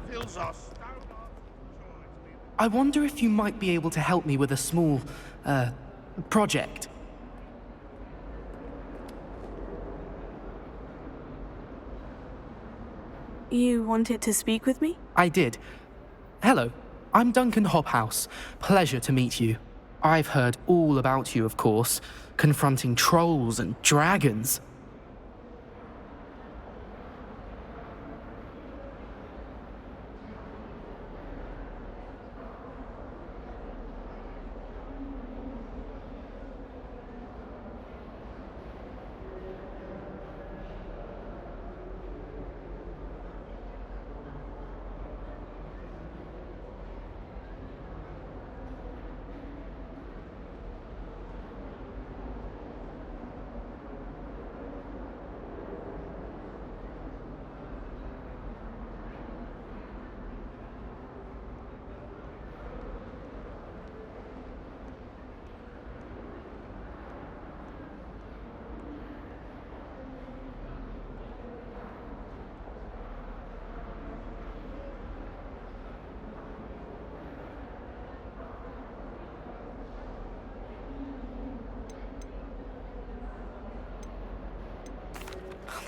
fills us. I wonder if you might be able to help me with a small, project. You wanted to speak with me? I did. Hello, I'm Duncan Hobhouse. Pleasure to meet you. I've heard all about you, of course, confronting trolls and dragons.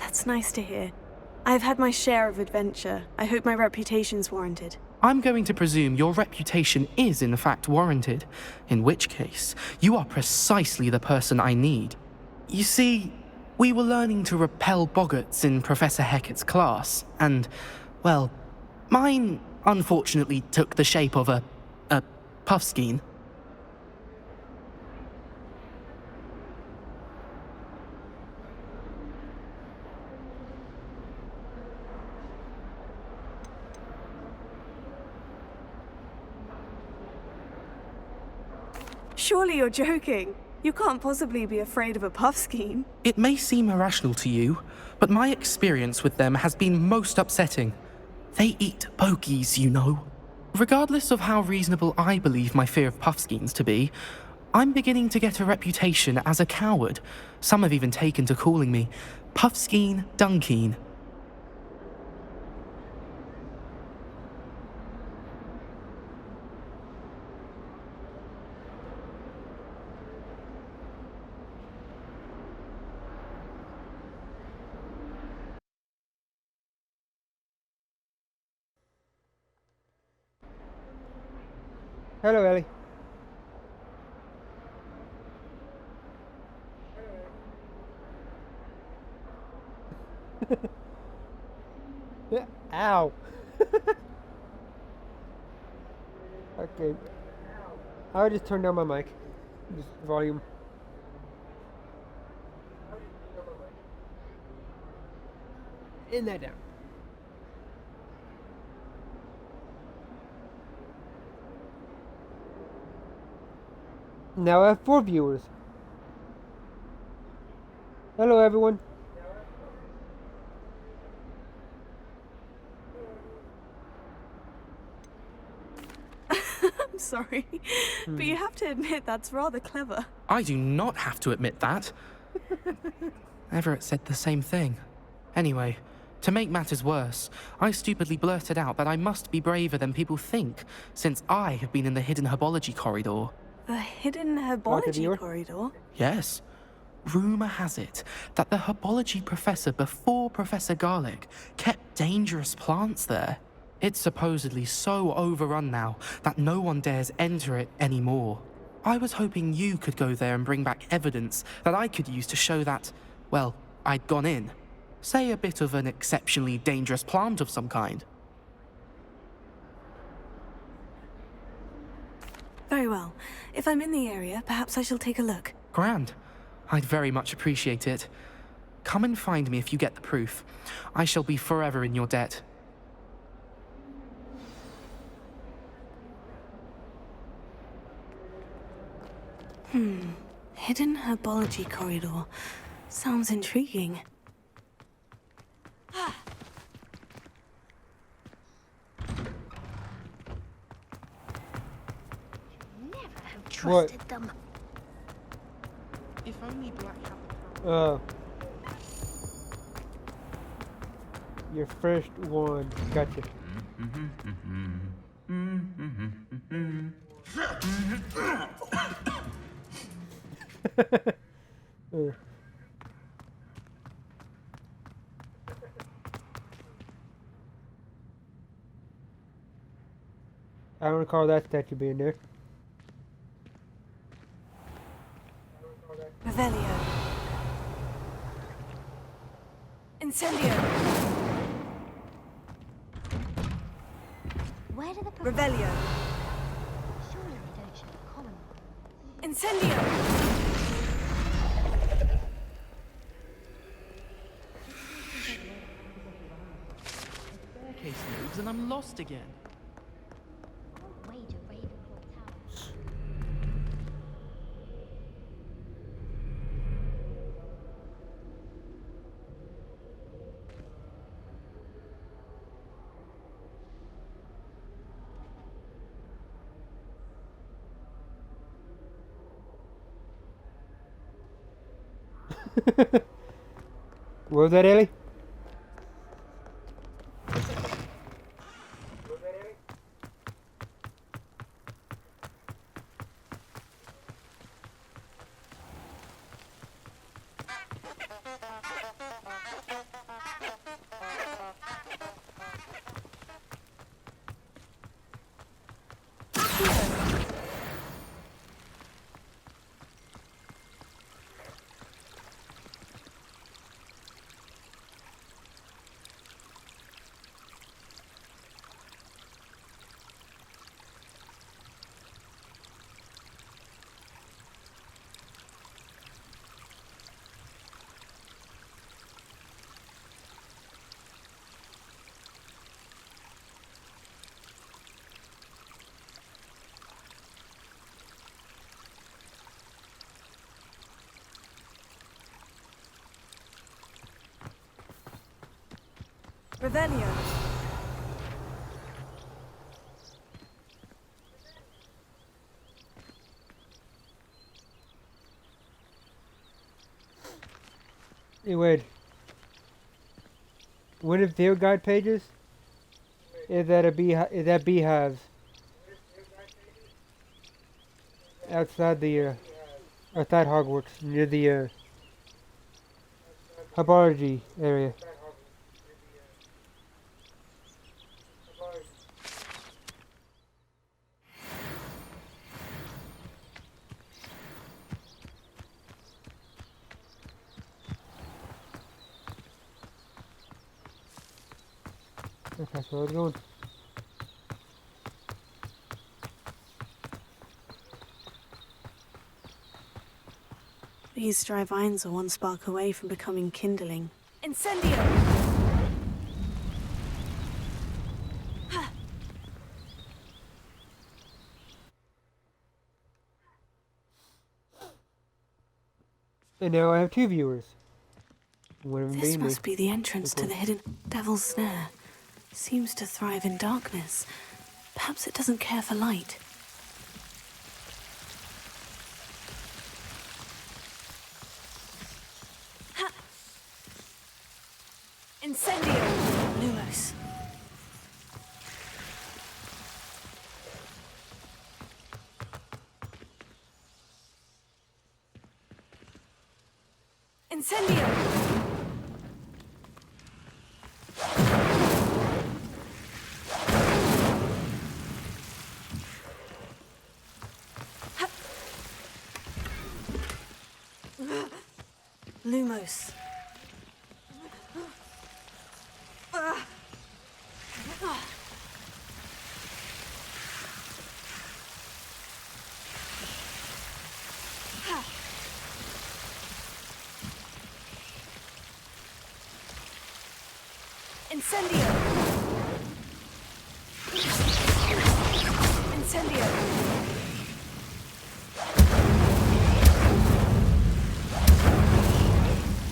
That's nice to hear. I've had my share of adventure. I hope my reputation's warranted. I'm going to presume your reputation is in fact warranted, in which case, you are precisely the person I need. You see, we were learning to repel boggarts in Professor Hecat's class, and, well, mine unfortunately took the shape of a puffskein. Surely you're joking. You can't possibly be afraid of a puffskein. It may seem irrational to you, but my experience with them has been most upsetting. They eat bogies, you know. Regardless of how reasonable I believe my fear of puffskeins to be, I'm beginning to get a reputation as a coward. Some have even taken to calling me Puffskeen Dunkeen. Hello, Ellie. Ow. Okay. I'll just turn down my mic. Just volume. In that down. Now I have 4 viewers. Hello, everyone. I'm sorry, but you have to admit that's rather clever. I do not have to admit that. Everett said the same thing. Anyway, to make matters worse, I stupidly blurted out that I must be braver than people think, since I have been in the hidden herbology corridor. The hidden herbology corridor? Yes. Rumour has it that the herbology professor before Professor Garlic kept dangerous plants there. It's supposedly so overrun now that no one dares enter it anymore. I was hoping you could go there and bring back evidence that I could use to show that, well, I'd gone in. Say a bit of an exceptionally dangerous plant of some kind. Very well. If I'm in the area, perhaps I shall take a look. Grand. I'd very much appreciate it. Come and find me if you get the proof. I shall be forever in your debt. Hidden herbology corridor. Sounds intriguing. Never have trusted them. If only Black had Your first one. Gotcha. I don't recall that statue being there. Revelio. Incendio. Where do the Revelio. Surely they don't show the common. Incendio. Staircase moves and I'm lost again. Way to Ravenclaw Tower. What was that, Ellie? Revelio. Hey, wait. One of their guide pages is that beehives outside the outside Hogwarts near the herbology area. That's where I was going. These dry vines are one spark away from becoming kindling. Incendio! And now I have two viewers. One of them This being me. must be the entrance to the hidden devil's snare. Seems to thrive in darkness. Perhaps it doesn't care for light. Ha! Incendio! Lumos. Incendio! Lumos. Incendio! Incendio!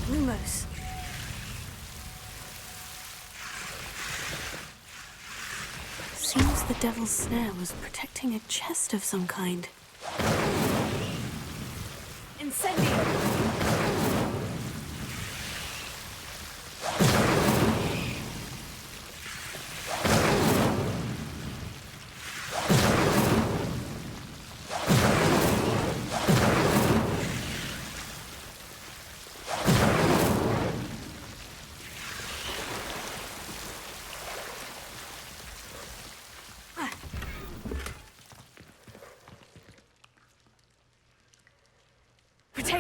Lumos. Seems the devil's snare was protecting a chest of some kind. Incendio!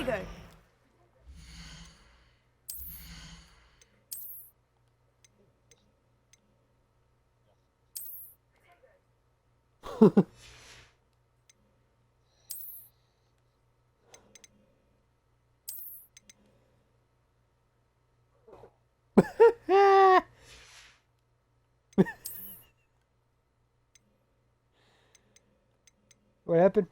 go. What happened?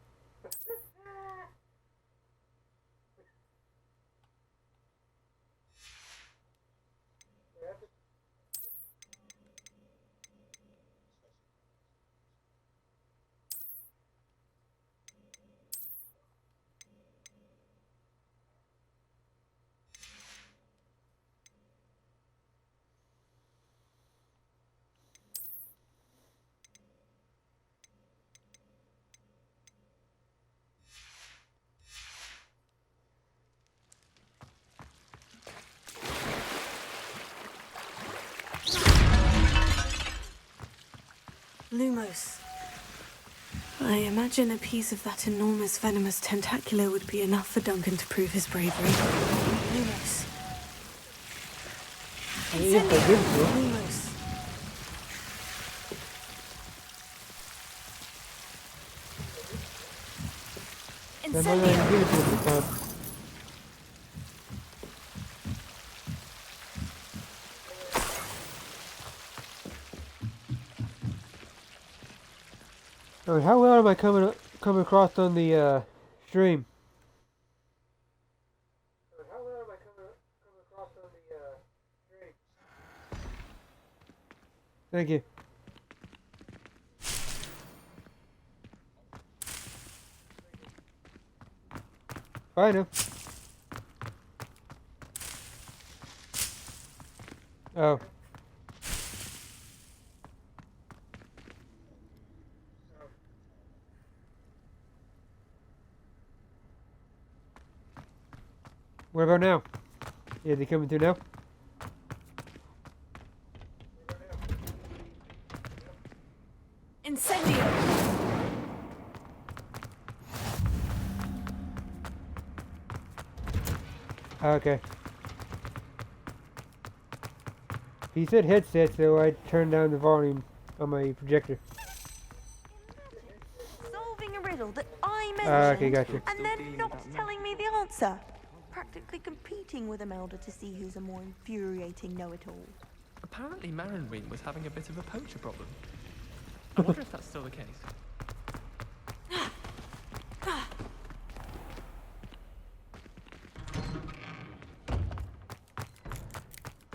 Lumos. I imagine a piece of that enormous venomous tentacula would be enough for Duncan to prove his bravery. Lumos. Yes, I did, bro. Lumos. I'm not going to give it to him this time. Alright, how well am I coming across on the stream? How well am I coming across on the stream? Thank you. Bye now. Oh. What about now? Yeah, they coming through now? Incendio! Okay. He said headset, so I turned down the volume on my projector. Solving a riddle that I mentioned, Okay, gotcha. and then not telling me the answer. Practically competing with Imelda to see who's a more infuriating know-it-all. Apparently Marinwing was having a bit of a poacher problem. I wonder if that's still the case.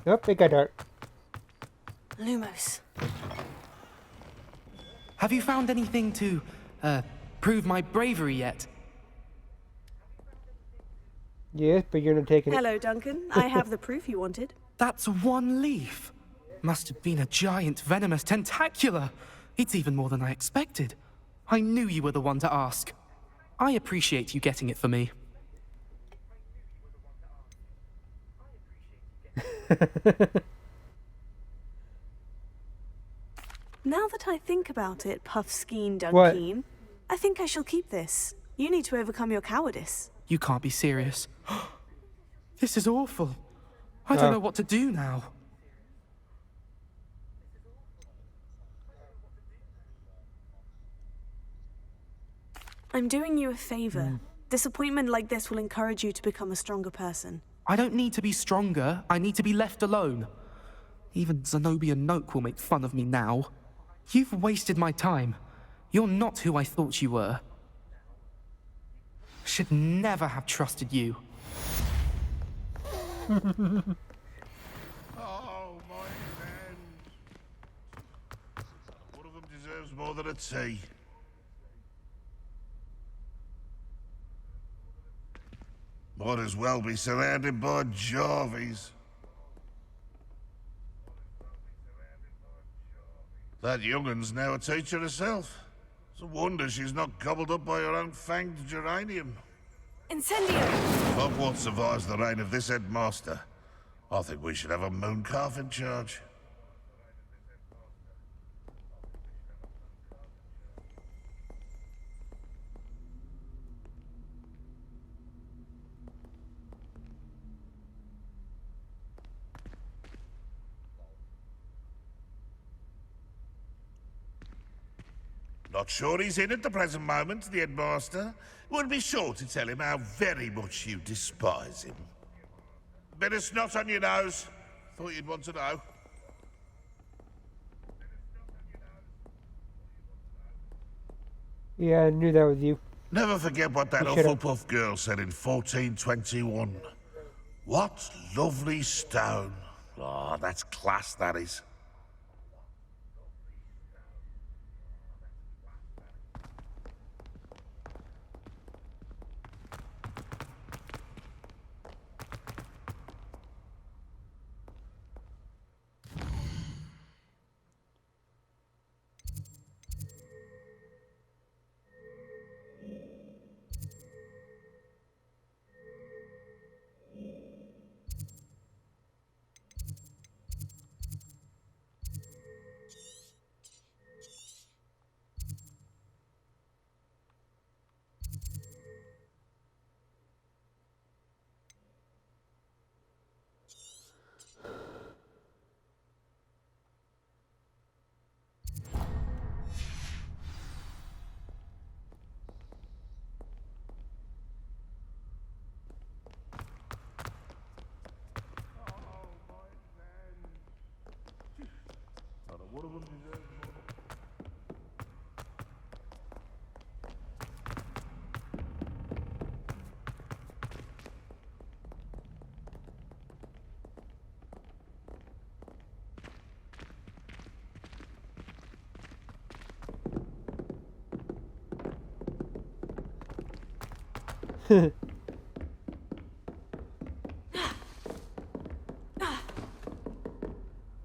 Nope, it got dark. Lumos. Have you found anything to, prove my bravery yet? Yes, but you're not taking it. Hello, Duncan. I have the proof you wanted. That's one leaf. Must have been a giant venomous tentacula. It's even more than I expected. I knew you were the one to ask. I appreciate you getting it for me. Now that I think about it, Puffskeen What? Dunkeen, I think I shall keep this. You need to overcome your cowardice. You can't be serious. This is awful. I don't know what to do now. I'm doing you a favor. Disappointment like this will encourage you to become a stronger person. I don't need to be stronger. I need to be left alone. Even Zenobia Noak will make fun of me now. You've wasted my time. You're not who I thought you were. Should never have trusted you. Oh, my friend. One of them deserves more than a tea. Might as well be surrounded by Jarvies. That young'un's now a teacher herself. It's a wonder she's not gobbled up by her own fanged geranium. Incendio! If Hogwarts survives the reign of this headmaster, I think we should have a mooncalf in charge. Not sure he's in at the present moment, the headmaster. Would be sure to tell him how very much you despise him. Bit of snot on your nose. Thought you'd want to know. Yeah, I knew that was you. Never forget what that You shut up. Hufflepuff girl said in 1421. What lovely stone. Oh, that's class, that is.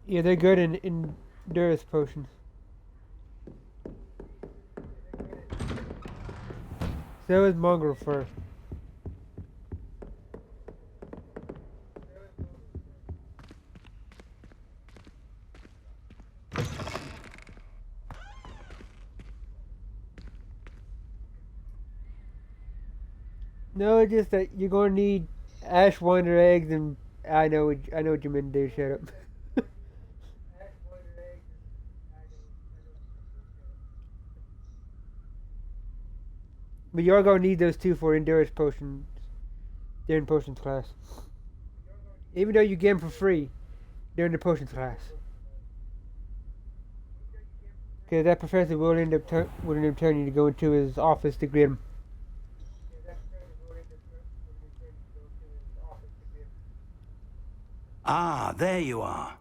Yeah, they're good in endurance potions. So is mongrel fur. No, it's just that you're gonna need ash wonder eggs, and I know what you meant to do. Shut up. But you're gonna need those two for endurance potions during potions class. Even though you get them for free during the potions class. Because that professor will end up telling you to go into his office to get them. Ah, there you are.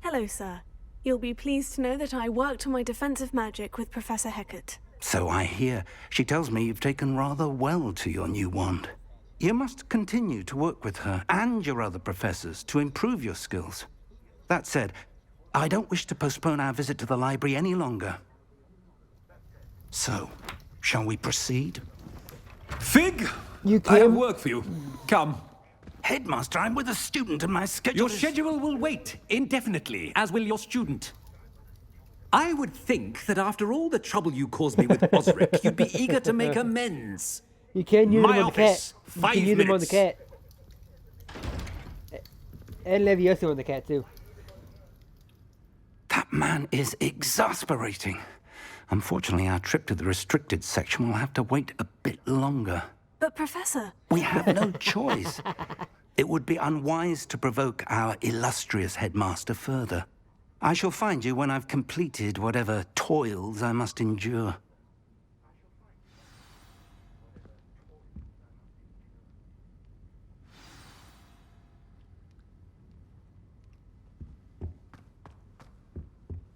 Hello, sir. You'll be pleased to know that I worked on my defensive magic with Professor Hecat. So I hear. She tells me you've taken rather well to your new wand. You must continue to work with her and your other professors to improve your skills. That said, I don't wish to postpone our visit to the library any longer. So, shall we proceed? Fig! You I have can. work for you. Come. Headmaster, I'm with a student and my schedule Your is... schedule will wait indefinitely, as will your student. I would think that after all the trouble you caused me with Osric, you'd be eager to make amends. You can use My them on the cat. office, You 5 can use them on the minutes. cat. And Leviosa on the cat too. That man is exasperating. Unfortunately, our trip to the restricted section will have to wait a bit longer. But, Professor, We have no choice. It would be unwise to provoke our illustrious headmaster further. I shall find you when I've completed whatever toils I must endure.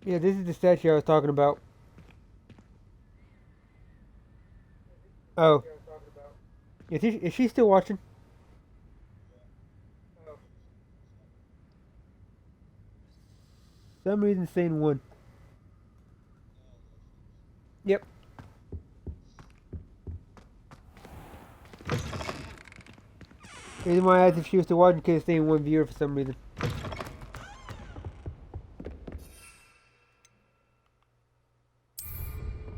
Yeah, this is the statue I was talking about. Oh. Is she still watching? Some reason saying one. Yep. Reason why I asked if she was still watching because it's saying one viewer for some reason.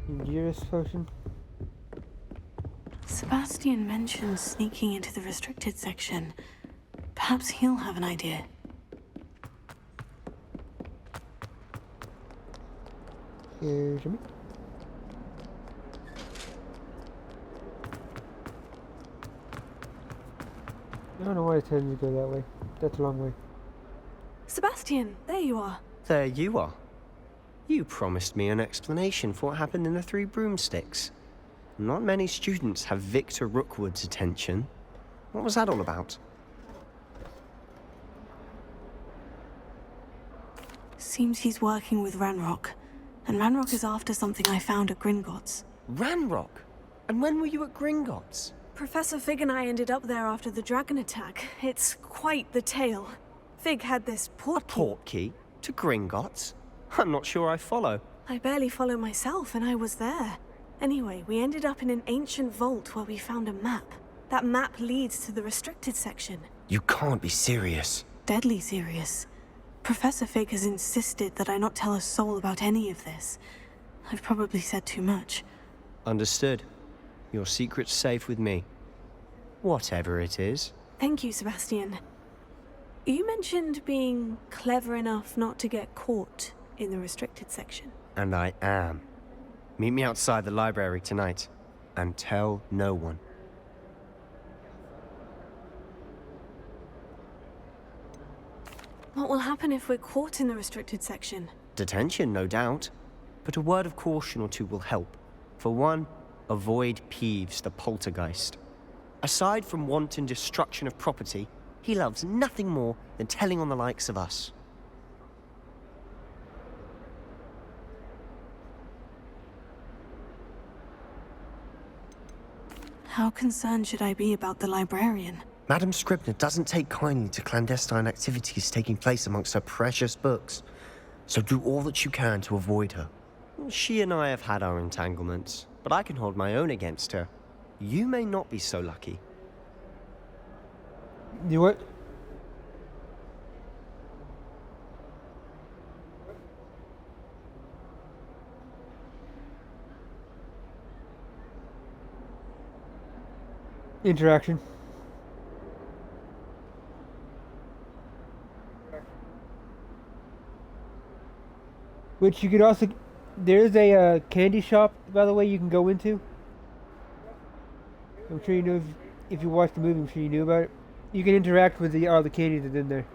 Endurance potion. Sebastian mentioned sneaking into the restricted section. Perhaps he'll have an idea. Excuse me. I don't know why it tells me to go that way. That's a long way. Sebastian, there you are. There you are. You promised me an explanation for what happened in the Three Broomsticks. Not many students have Victor Rookwood's attention. What was that all about? Seems he's working with Ranrock. And Ranrock is after something I found at Gringotts. Ranrock? And when were you at Gringotts? Professor Fig and I ended up there after the dragon attack. It's quite the tale. Fig had this portkey. Portkey? To Gringotts? I'm not sure I follow. I barely follow myself, and I was there. Anyway, we ended up in an ancient vault where we found a map. That map leads to the restricted section. You can't be serious. Deadly serious. Professor Fig has insisted that I not tell a soul about any of this. I've probably said too much. Understood. Your secret's safe with me. Whatever it is. Thank you, Sebastian. You mentioned being clever enough not to get caught in the restricted section. And I am. Meet me outside the library tonight. And tell no one. What will happen if we're caught in the restricted section? Detention, no doubt. But a word of caution or two will help. For one, avoid Peeves, the poltergeist. Aside from wanton destruction of property, he loves nothing more than telling on the likes of us. How concerned should I be about the librarian? Madame Scribner doesn't take kindly to clandestine activities taking place amongst her precious books. So do all that you can to avoid her. She and I have had our entanglements, but I can hold my own against her. You may not be so lucky. You what? Interaction. Which you could also... There's a candy shop, by the way, you can go into. I'm sure you know if you watched the movie, I'm sure you knew about it. You can interact with all the candies that's in there.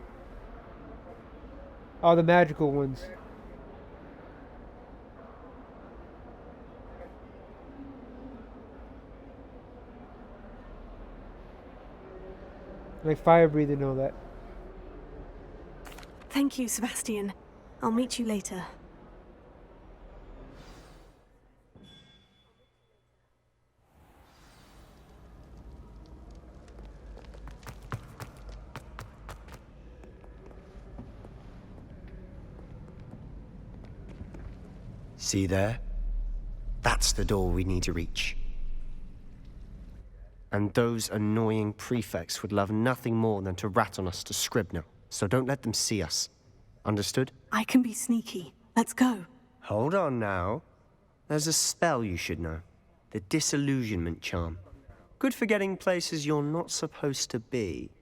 All the magical ones. Like fire breathing and all that. Thank you, Sebastian. I'll meet you later. See there? That's the door we need to reach. And those annoying prefects would love nothing more than to rat on us to Scribner, so don't let them see us. Understood? I can be sneaky. Let's go. Hold on now. There's a spell you should know. The disillusionment charm. Good for getting places you're not supposed to be.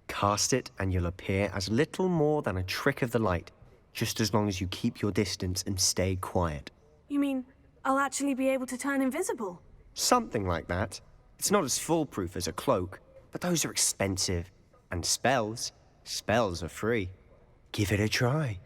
Cast it and you'll appear as little more than a trick of the light, just as long as you keep your distance and stay quiet. You mean I'll actually be able to turn invisible? Something like that. It's not as foolproof as a cloak, but those are expensive. And spells are free. Give it a try.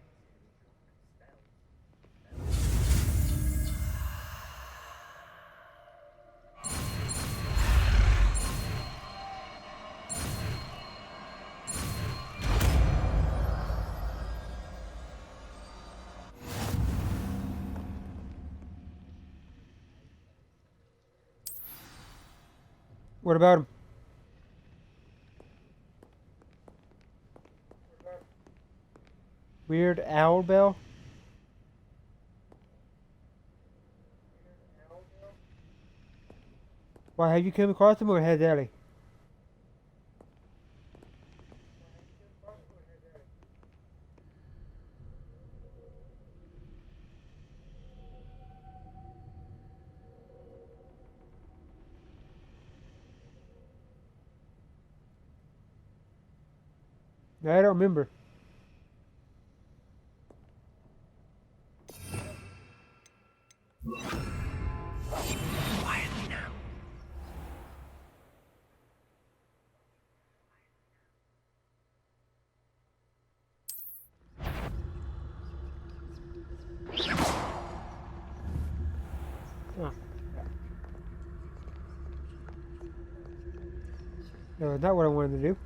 What about him? Weird Owl Bell? Why, have you come across him or has Ellie? I don't remember. No, not what I wanted to do.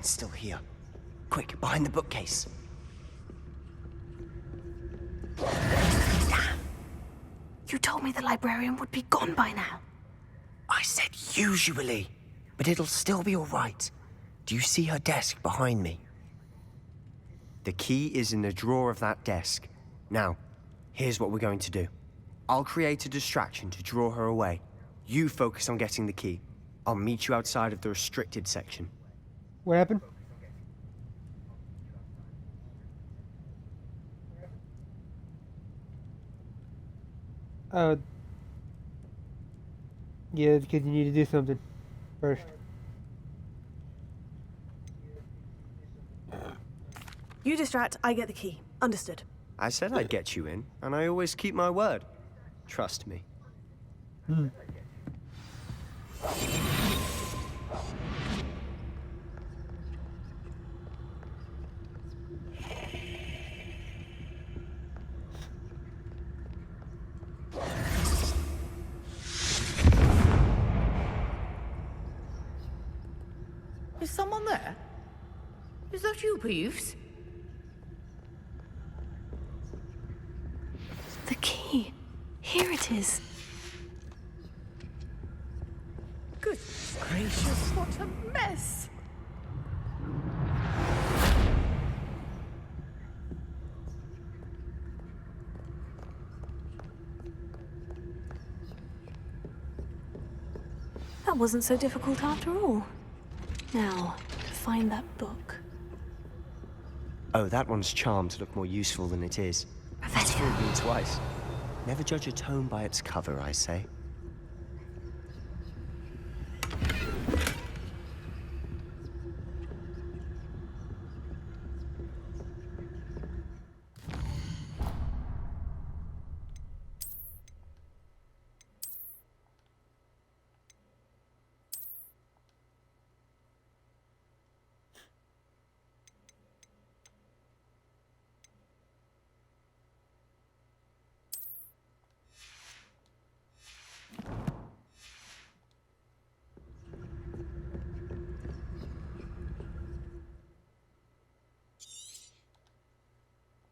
Still here. Quick, behind the bookcase. Damn! You told me the librarian would be gone by now. I said usually, but it'll still be all right. Do you see her desk behind me? The key is in the drawer of that desk. Now, here's what we're going to do. I'll create a distraction to draw her away. You focus on getting the key. I'll meet you outside of the restricted section. What happened? Yeah, because you need to do something first. You distract, I get the key. Understood. I said I'd get you in, and I always keep my word. Trust me. Is someone there? Is that you, Peeves? The key. Here it is. Goodness gracious, what a mess! That wasn't so difficult after all. Now, find that book. Oh, that one's charmed to look more useful than it is. It's fooled me twice. Never judge a tome by its cover, I say.